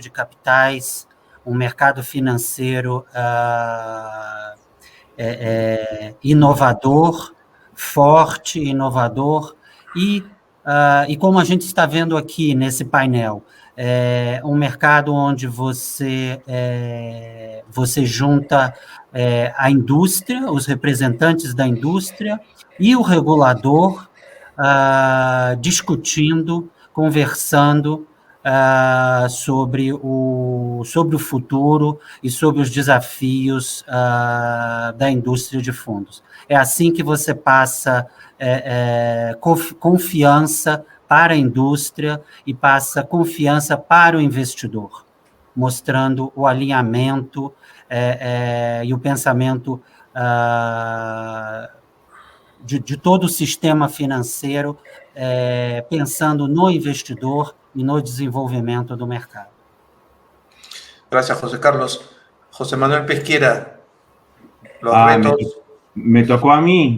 de capitais, um mercado financeiro inovador, forte, inovador, e como a gente está vendo aqui nesse painel, um mercado onde você junta a indústria, os representantes da indústria e o regulador discutindo, conversando sobre o futuro e sobre os desafios da indústria de fundos. É assim que você passa confiança para a indústria e passa confiança para o investidor, mostrando o alinhamento e o pensamento de todo o sistema financeiro, pensando no investidor e no desenvolvimento do mercado. Gracias, José Carlos. José Manuel Pesquera, los retos. Me tocó a mí,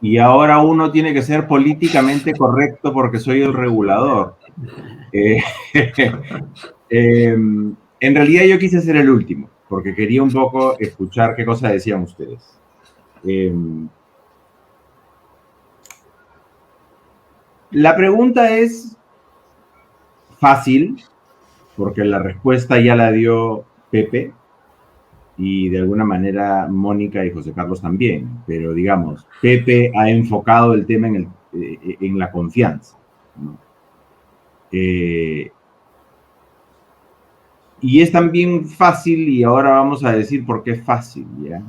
y ahora uno tiene que ser políticamente correcto porque soy el regulador. En realidad yo quise ser el último, porque quería un poco escuchar qué cosas decían ustedes. La pregunta es fácil, porque la respuesta ya la dio Pepe, y de alguna manera Mónica y José Carlos también, pero digamos, Pepe ha enfocado el tema en la confianza, ¿no? Y es también fácil, y ahora vamos a decir por qué es fácil, ¿ya?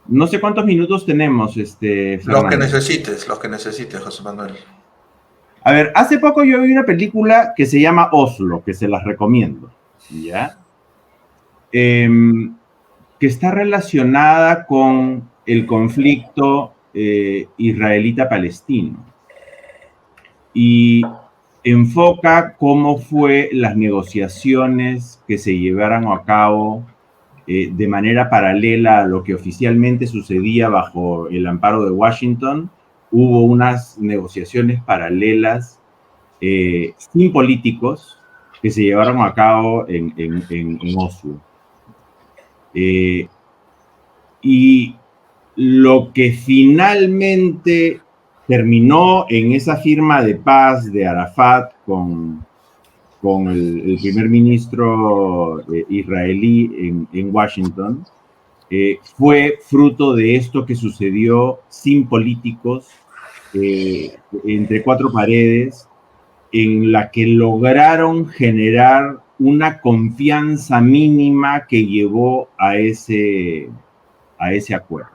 No sé cuántos minutos tenemos, Fernando. Los que necesites, José Manuel. A ver, hace poco yo vi una película que se llama Oslo, que se las recomiendo, ¿ya? Que está relacionada con el conflicto israelita-palestino y enfoca cómo fue las negociaciones que se llevaron a cabo de manera paralela a lo que oficialmente sucedía bajo el amparo de Washington. Hubo unas negociaciones paralelas sin políticos que se llevaron a cabo en Oslo. Y lo que finalmente terminó en esa firma de paz de Arafat con el primer ministro israelí en Washington fue fruto de esto que sucedió sin políticos, entre cuatro paredes, en la que lograron generar una confianza mínima que llevó a ese acuerdo.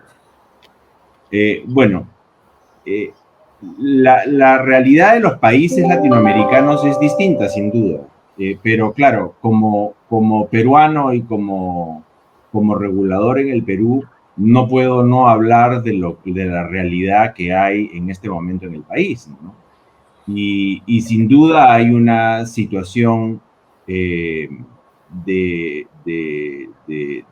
La realidad de los países latinoamericanos es distinta, sin duda, pero claro, como peruano y como regulador en el Perú, no puedo no hablar de la realidad que hay en este momento en el país, ¿no? Y sin duda hay una situación de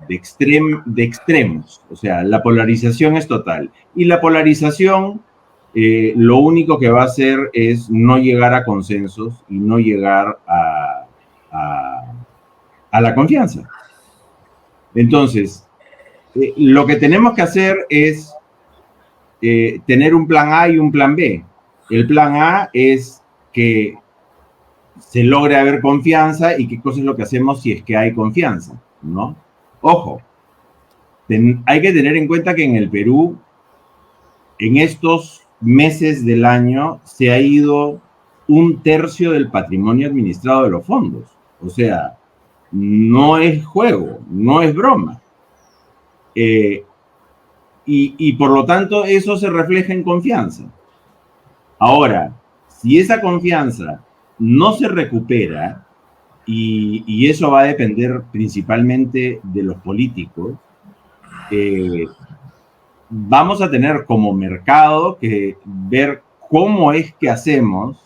extremos. O sea, la polarización es total. Y la polarización lo único que va a hacer es no llegar a consensos y no llegar a la confianza. Entonces, lo que tenemos que hacer es tener un plan A y un plan B. El plan A es que se logre haber confianza y qué cosa es lo que hacemos si es que hay confianza, ¿no? Ojo, hay que tener en cuenta que en el Perú, en estos meses del año, se ha ido 1/3 del patrimonio administrado de los fondos. O sea, no es juego, no es broma. Y por lo tanto, eso se refleja en confianza. Ahora, si esa confianza no se recupera, y eso va a depender principalmente de los políticos, vamos a tener como mercado que ver cómo es que hacemos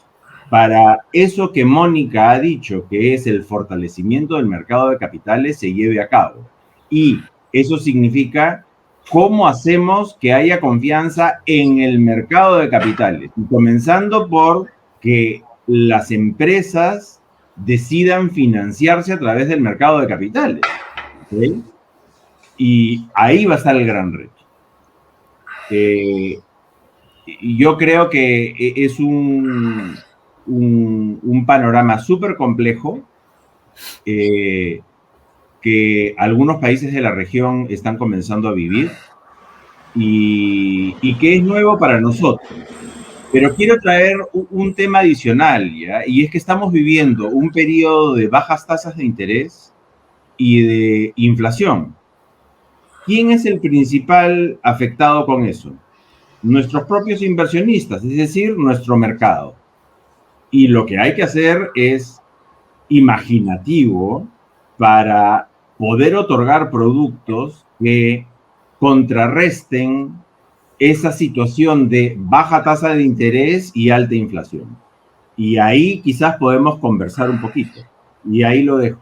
para eso que Mónica ha dicho, que es el fortalecimiento del mercado de capitales, se lleve a cabo. Y eso significa cómo hacemos que haya confianza en el mercado de capitales, comenzando por que las empresas decidan financiarse a través del mercado de capitales. ¿Okay? Y ahí va a estar el gran reto. Yo creo que es un panorama súper complejo que algunos países de la región están comenzando a vivir y que es nuevo para nosotros. Pero quiero traer un tema adicional, ¿ya? Y es que estamos viviendo un periodo de bajas tasas de interés y de inflación. ¿Quién es el principal afectado con eso? Nuestros propios inversionistas, es decir, nuestro mercado. Y lo que hay que hacer es imaginativo para poder otorgar productos que contrarresten esa situación de baja tasa de interés y alta inflación. Y ahí quizás podemos conversar un poquito. Y ahí lo dejo.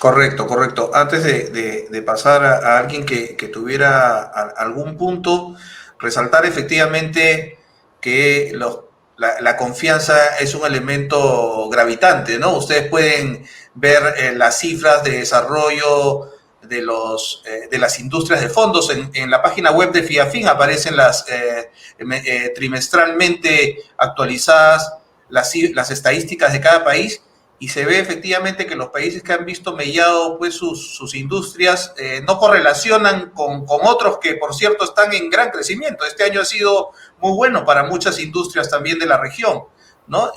Correcto, correcto. Antes de pasar a alguien que tuviera algún punto, resaltar efectivamente que la confianza es un elemento gravitante, ¿no? Ustedes pueden ver las cifras de desarrollo de las industrias de fondos. En la página web de FIAFIN aparecen las trimestralmente actualizadas las estadísticas de cada país, y se ve efectivamente que los países que han visto mellado pues, sus industrias no correlacionan con otros que, por cierto, están en gran crecimiento. Este año ha sido muy bueno para muchas industrias también de la región, ¿no?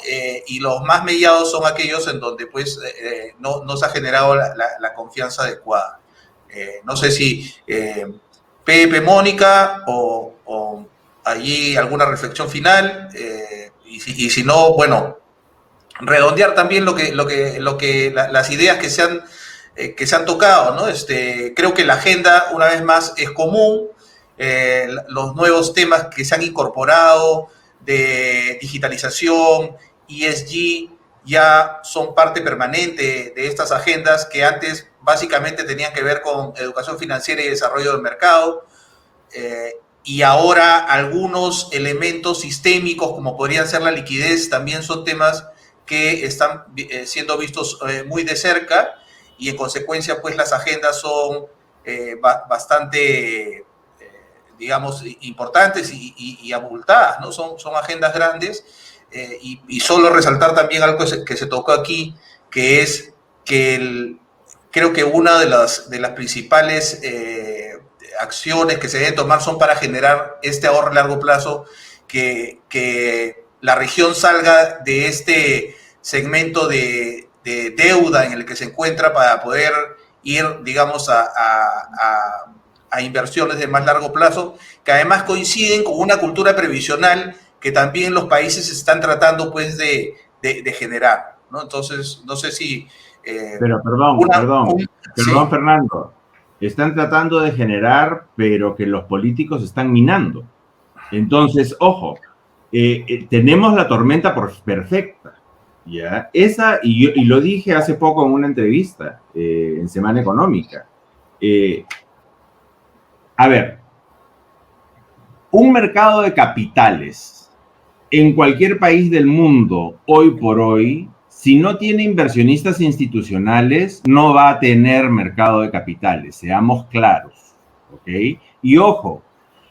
Y los más mellados son aquellos en donde pues, no se ha generado la confianza adecuada. No sé si Pepe, Mónica o allí alguna reflexión final, y si no, bueno, redondear también las ideas que se han tocado, ¿no? Creo que la agenda, una vez más, es común. Los nuevos temas que se han incorporado de digitalización, ESG, ya son parte permanente de estas agendas que antes básicamente tenían que ver con educación financiera y desarrollo del mercado. Y ahora algunos elementos sistémicos, como podrían ser la liquidez, también son temas que están siendo vistos muy de cerca, y en consecuencia pues las agendas son bastante, digamos, importantes y abultadas, ¿no? Son agendas grandes, y solo resaltar también algo que se tocó aquí, que es que creo que una de las principales acciones que se deben tomar son para generar este ahorro a largo plazo, que la región salga de este segmento de deuda en el que se encuentra para poder ir, digamos, a inversiones de más largo plazo, que además coinciden con una cultura previsional que también los países están tratando pues de generar, ¿no? Entonces, no sé si... Pero perdón, sí. Fernando. Están tratando de generar, pero que los políticos están minando. Entonces, ojo, tenemos la tormenta perfecta. ¿Ya? Esa, y lo dije hace poco en una entrevista en Semana Económica. A ver, un mercado de capitales en cualquier país del mundo, hoy por hoy, si no tiene inversionistas institucionales, no va a tener mercado de capitales, seamos claros, ¿ok? Y ojo,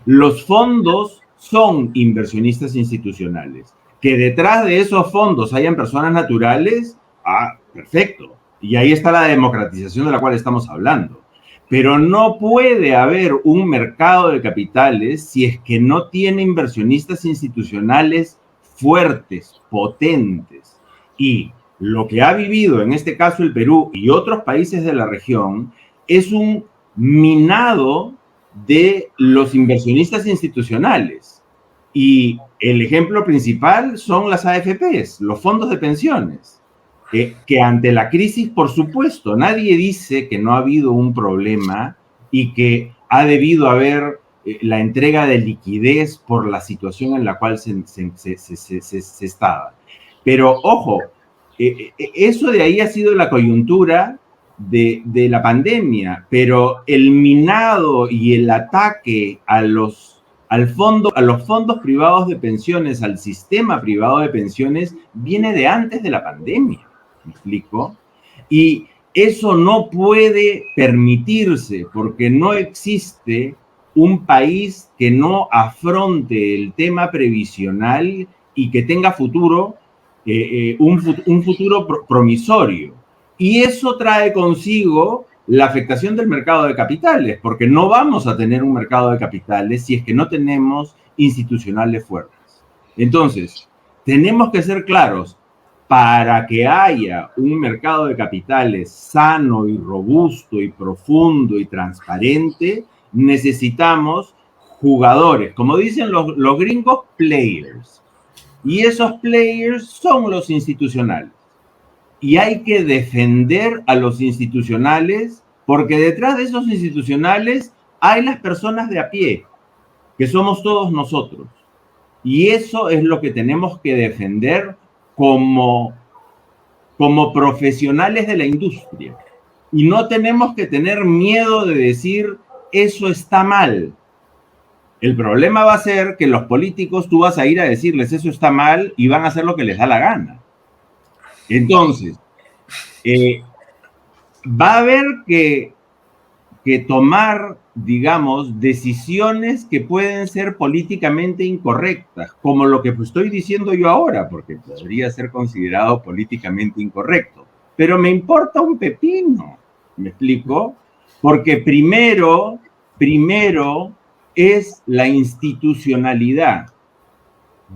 los fondos son inversionistas institucionales. Que detrás de esos fondos hayan personas naturales, perfecto. Y ahí está la democratización de la cual estamos hablando. Pero no puede haber un mercado de capitales si es que no tiene inversionistas institucionales fuertes, potentes. Y lo que ha vivido en este caso el Perú y otros países de la región es un minado de los inversionistas institucionales. Y el ejemplo principal son las AFPs, los fondos de pensiones, que ante la crisis, por supuesto, nadie dice que no ha habido un problema y que ha debido haber la entrega de liquidez por la situación en la cual se estaba. Pero, ojo, eso de ahí ha sido la coyuntura de la pandemia, pero el minado y el ataque a los fondos privados de pensiones, al sistema privado de pensiones, viene de antes de la pandemia, ¿me explico? Y eso no puede permitirse porque no existe un país que no afronte el tema previsional y que tenga futuro, un futuro promisorio. Y eso trae consigo la afectación del mercado de capitales, porque no vamos a tener un mercado de capitales si es que no tenemos institucionales fuertes. Entonces, tenemos que ser claros, para que haya un mercado de capitales sano y robusto y profundo y transparente, necesitamos jugadores, como dicen los gringos, players. Y esos players son los institucionales. Y hay que defender a los institucionales, porque detrás de esos institucionales hay las personas de a pie, que somos todos nosotros. Y eso es lo que tenemos que defender como profesionales de la industria. Y no tenemos que tener miedo de decir, eso está mal. El problema va a ser que los políticos, tú vas a ir a decirles, eso está mal, y van a hacer lo que les da la gana. Entonces, va a haber que tomar, digamos, decisiones que pueden ser políticamente incorrectas, como lo que estoy diciendo yo ahora, porque podría ser considerado políticamente incorrecto. Pero me importa un pepino, ¿me explico? Porque primero es la institucionalidad.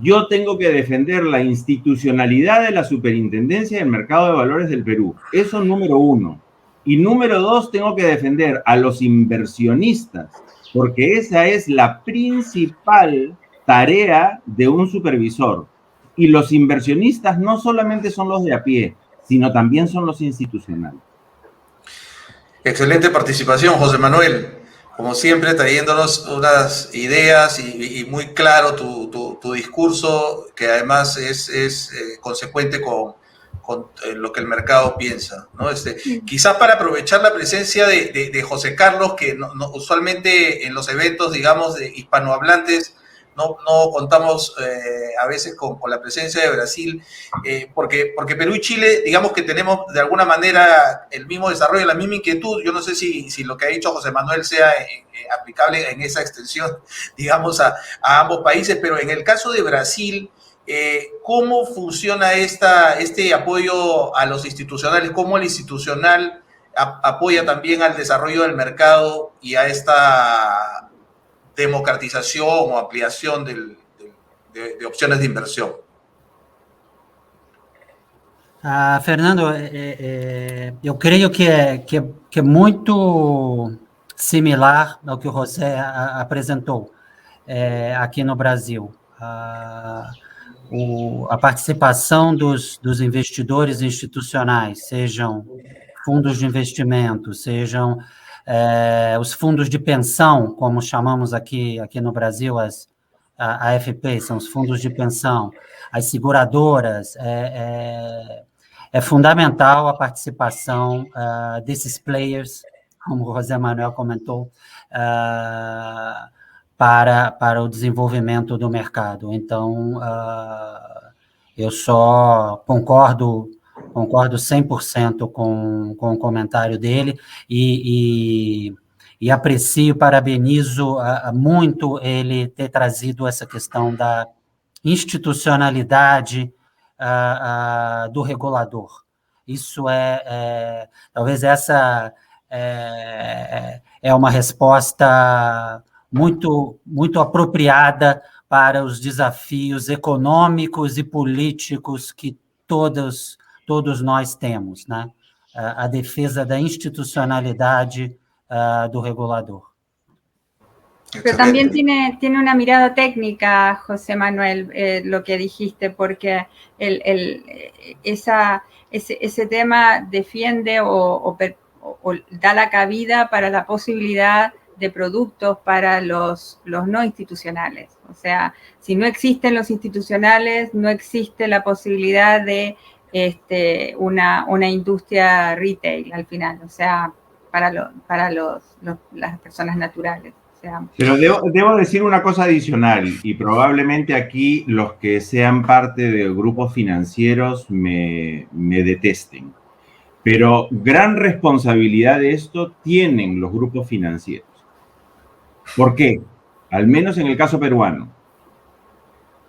Yo tengo que defender la institucionalidad de la Superintendencia del Mercado de Valores del Perú. Eso número uno. Y número dos, tengo que defender a los inversionistas, porque esa es la principal tarea de un supervisor. Y los inversionistas no solamente son los de a pie, sino también son los institucionales. Excelente participación, José Manuel. Como siempre, trayéndonos unas ideas y muy claro tu discurso, que además es consecuente con lo que el mercado piensa, ¿no? Quizás para aprovechar la presencia de José Carlos, que usualmente en los eventos, digamos, de hispanohablantes, no contamos a veces con la presencia de Brasil, porque Perú y Chile, digamos que tenemos de alguna manera el mismo desarrollo, la misma inquietud. Yo no sé si lo que ha dicho José Manuel sea aplicable en esa extensión, digamos, a ambos países, pero en el caso de Brasil, ¿cómo funciona este apoyo a los institucionales? ¿Cómo el institucional apoya también al desarrollo del mercado y a esta democratización o ampliación de opciones de inversión? Fernando, eu creio que é muito similar ao que o José apresentou aqui no Brasil. A participação dos investidores institucionais, sejam fundos de investimento, sejam os fundos de pensão, como chamamos aqui no Brasil, a AFP, são os fundos de pensão, as seguradoras, é fundamental a participação desses players, como o José Manuel comentou, para o desenvolvimento do mercado. Então, eu só concordo 100% com o comentário dele e aprecio, parabenizo muito ele ter trazido essa questão da institucionalidade do regulador. Isso talvez essa é uma resposta muito, muito apropriada para os desafios econômicos e políticos que todos nós temos, né? A defesa da institucionalidade do regulador. Pero también tiene una mirada técnica, José Manuel, lo que dijiste, porque ese tema defiende o da la cabida para la posibilidad de productos para los no institucionales. O sea, si no existen los institucionales, no existe la posibilidad de una industria retail al final, o sea, para las personas naturales. Pero debo decir una cosa adicional, y probablemente aquí los que sean parte de grupos financieros me detesten. Pero gran responsabilidad de esto tienen los grupos financieros. ¿Por qué? Al menos en el caso peruano.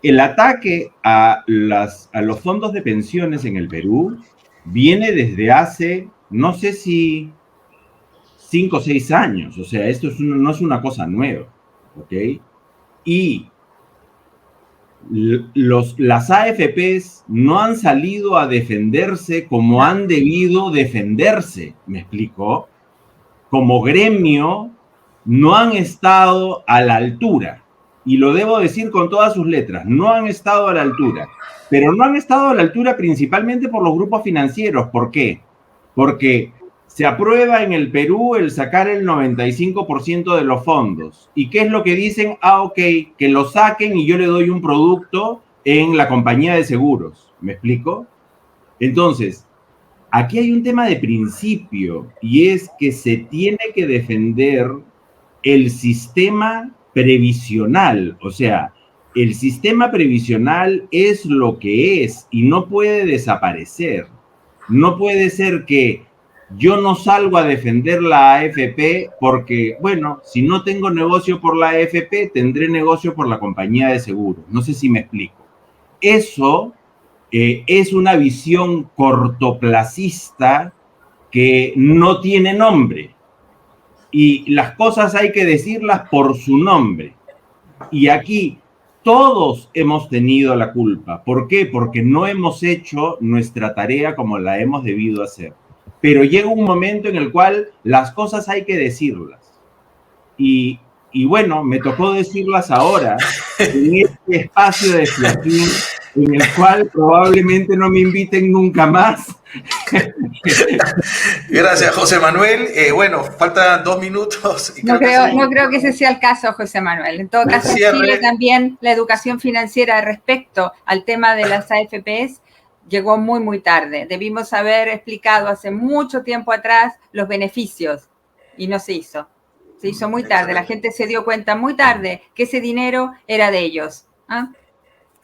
El ataque a los fondos de pensiones en el Perú viene desde hace, no sé si 5 o 6 años, o sea, esto no es una cosa nueva, ¿ok? Y las AFPs no han salido a defenderse como han debido defenderse, ¿me explico? Como gremio no han estado a la altura, y lo debo decir con todas sus letras, no han estado a la altura, pero no han estado a la altura principalmente por los grupos financieros. ¿Por qué? Porque se aprueba en el Perú el sacar el 95% de los fondos. ¿Y qué es lo que dicen? Ok, que lo saquen y yo le doy un producto en la compañía de seguros. ¿Me explico? Entonces, aquí hay un tema de principio y es que se tiene que defender el sistema previsional. O sea, el sistema previsional es lo que es y no puede desaparecer. No puede ser que yo no salgo a defender la AFP porque, bueno, si no tengo negocio por la AFP, tendré negocio por la compañía de seguros. No sé si me explico. Eso es una visión cortoplacista que no tiene nombre. Y las cosas hay que decirlas por su nombre. Y aquí todos hemos tenido la culpa. ¿Por qué? Porque no hemos hecho nuestra tarea como la hemos debido hacer. Pero llega un momento en el cual las cosas hay que decirlas. Y bueno, me tocó decirlas ahora, en este espacio de Fiatín, en el cual probablemente no me inviten nunca más. Gracias, José Manuel. Bueno, faltan 2 minutos. Y no creo que ese sea el caso, José Manuel. En todo caso, en Chile también la educación financiera respecto al tema de las AFPs llegó muy, muy tarde. Debimos haber explicado hace mucho tiempo atrás los beneficios y no se hizo. Se hizo muy tarde. La gente se dio cuenta muy tarde que ese dinero era de ellos. ¿Ah?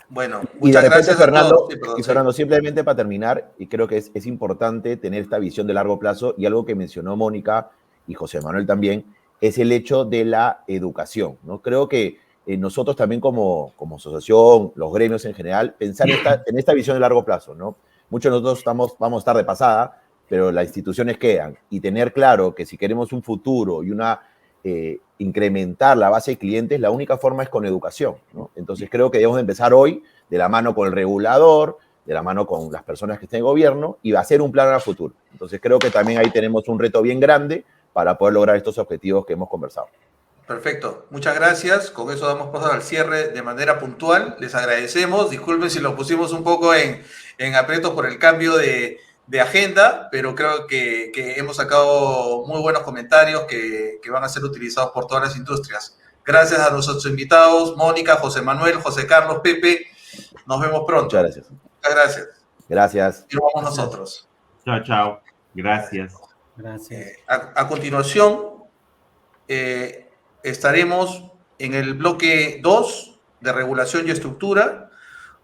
Bueno, muchas gracias, Fernando. Sí, perdón, Fernando, simplemente para terminar, y creo que es importante tener esta visión de largo plazo, y algo que mencionó Mónica y José Manuel también, es el hecho de la educación, ¿no? Creo que nosotros también como asociación, los gremios en general, pensar en esta visión de largo plazo, ¿no? Muchos de nosotros vamos a estar de pasada, pero las instituciones quedan, y tener claro que si queremos un futuro y incrementar la base de clientes, la única forma es con educación, ¿no? Entonces creo que debemos empezar hoy de la mano con el regulador, de la mano con las personas que estén en gobierno y hacer un plan a futuro. Entonces creo que también ahí tenemos un reto bien grande para poder lograr estos objetivos que hemos conversado. Perfecto, muchas gracias. Con eso damos paso al cierre de manera puntual. Les agradecemos. Disculpen si lo pusimos un poco en aprietos por el cambio de agenda, pero creo que hemos sacado muy buenos comentarios que van a ser utilizados por todas las industrias. Gracias a nuestros invitados, Mónica, José Manuel, José Carlos, Pepe. Nos vemos pronto. Muchas gracias. Muchas gracias. Gracias. Y nos vamos nosotros. Chao, chao. Gracias. Gracias. A continuación, estaremos en el bloque 2 de regulación y estructura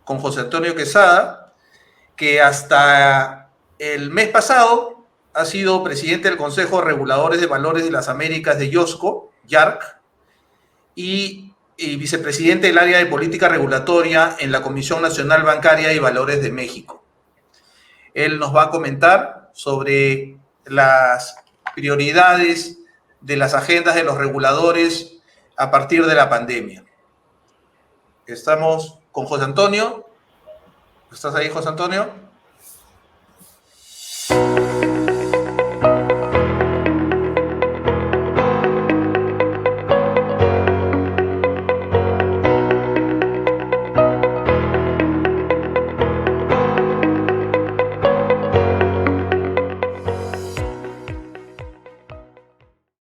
con José Antonio Quesada, que hasta el mes pasado ha sido presidente del Consejo de Reguladores de Valores de las Américas de IOSCO, YARC, y vicepresidente del área de política regulatoria en la Comisión Nacional Bancaria y Valores de México. Él nos va a comentar sobre las prioridades de las agendas de los reguladores a partir de la pandemia. Estamos con José Antonio. ¿Estás ahí, José Antonio?